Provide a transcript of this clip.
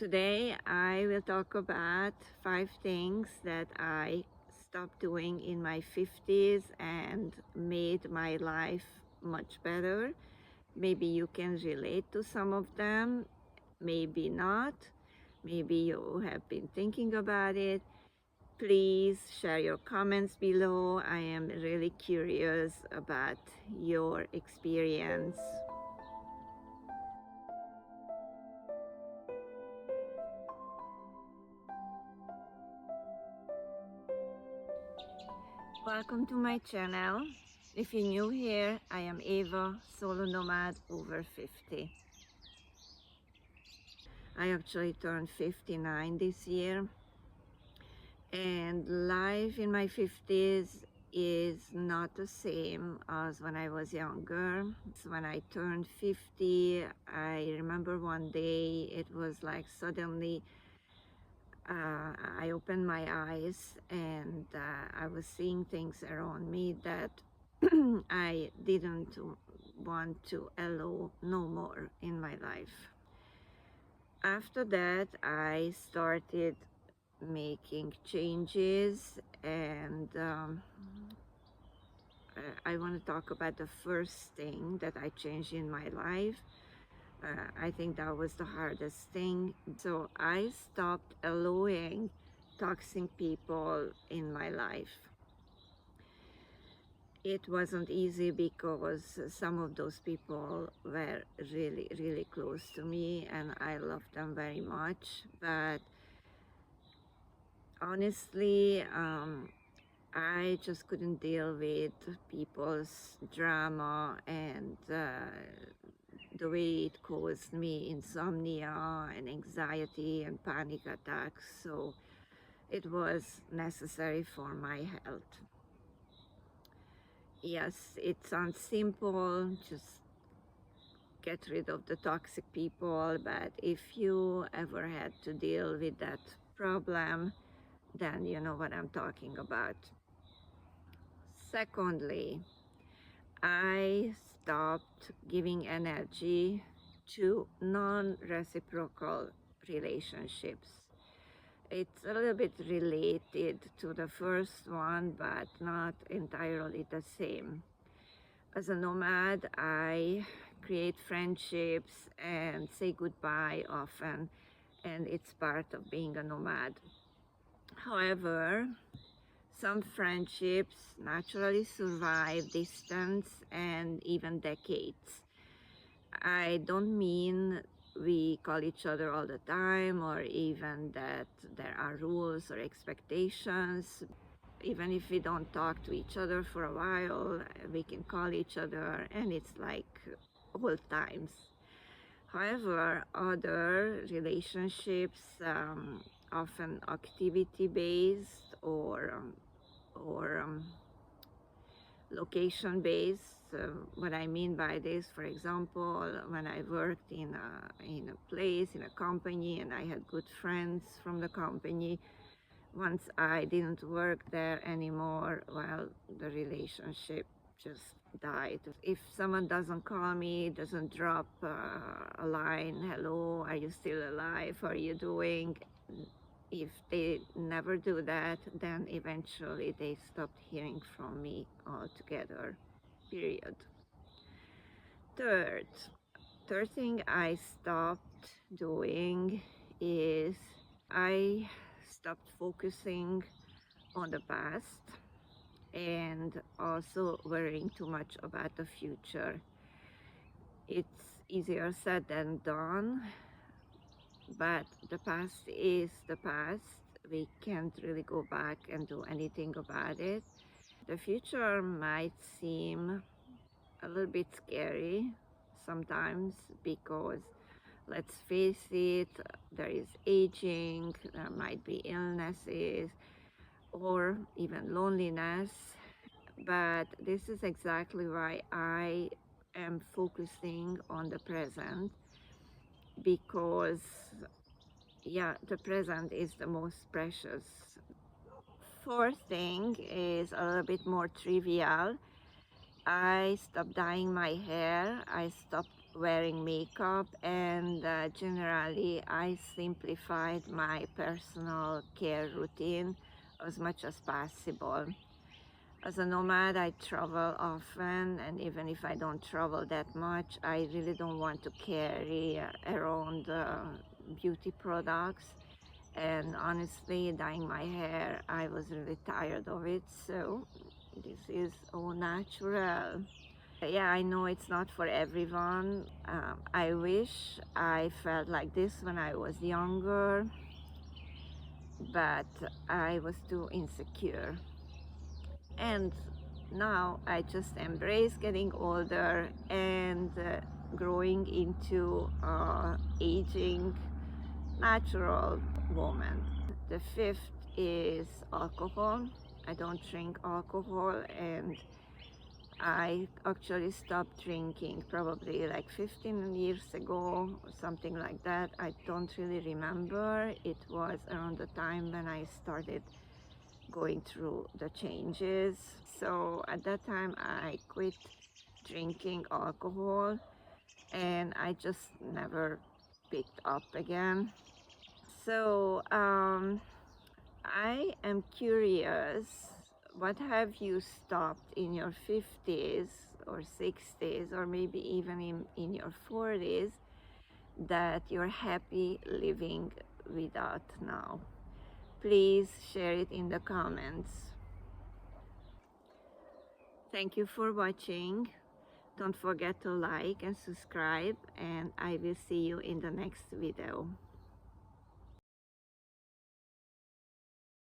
Today I will talk about 5 things that I stopped doing in my 50s and made my life much better. Maybe you can relate to some of them, maybe not. Maybe you have been thinking about it. Please share your comments below. I am really curious about your experience. Welcome to my channel. If you're new here, I am Eva, solo nomad over 50. I actually turned 59 this year, and life in my 50s is not the same as when I was younger. So when I turned 50, I remember one day it was like suddenly I opened my eyes and I was seeing things around me that I didn't want to allow no more in my life. After that, I started making changes, and I want to talk about the first thing that I changed in my life. I think that was the hardest thing. So I stopped allowing toxic people in my life. It wasn't easy because some of those people were really close to me and I loved them very much. But honestly, I just couldn't deal with people's drama and the way it caused me insomnia and anxiety and panic attacks. So it was necessary for my health. Yes, it sounds simple, just get rid of the toxic people, but if you ever had to deal with that problem, then you know what I'm talking about. Secondly, I stopped giving energy to non-reciprocal relationships. It's a little bit related to the first one, but not entirely the same. As a nomad, I create friendships and say goodbye often, and it's part of being a nomad. However, some friendships naturally survive distance and even decades. I don't mean we call each other all the time or even that there are rules or expectations. Even if we don't talk to each other for a while, we can call each other and it's like old times. However, other relationships, often activity based or location based. What I mean by this, for example, when I worked in a place, in a company, and I had good friends from the company, once I didn't work there anymore, well, the relationship just died. If someone doesn't call me, doesn't drop a line, hello, are you still alive, how are you doing? If they never do that, then eventually they stopped hearing from me altogether, period. Third, third thing I stopped doing is I stopped focusing on the past and also worrying too much about the future. It's easier said than done, but the past is the past. We can't really go back and do anything about it. The future might seem a little bit scary sometimes because, let's face it, there is aging, there might be illnesses or even loneliness. But this is exactly why I am focusing on the present, because yeah, the present is the most precious. Fourth thing is a little bit more trivial. I stopped dyeing my hair. I stopped wearing makeup, and generally I simplified my personal care routine as much as possible. As a nomad, I travel often, and even if I don't travel that much, I really don't want to carry around beauty products. And honestly, dyeing my hair, I was really tired of it, so this is all natural. Yeah, I know it's not for everyone. I wish I felt like this when I was younger, but I was too insecure. And now I just embrace getting older and growing into aging natural woman. The fifth is alcohol. I don't drink alcohol, and I actually stopped drinking probably like 15 years ago, or something like that. I don't really remember. It was around the time when I started going through the changes. So at that time, I quit drinking alcohol and I just never picked up again. So I am curious, what have you stopped in your 50s or 60s or maybe even in your 40s that you're happy living without now? Please share it in the comments. Thank you for watching. Don't forget to like and subscribe, and I will see you in the next video.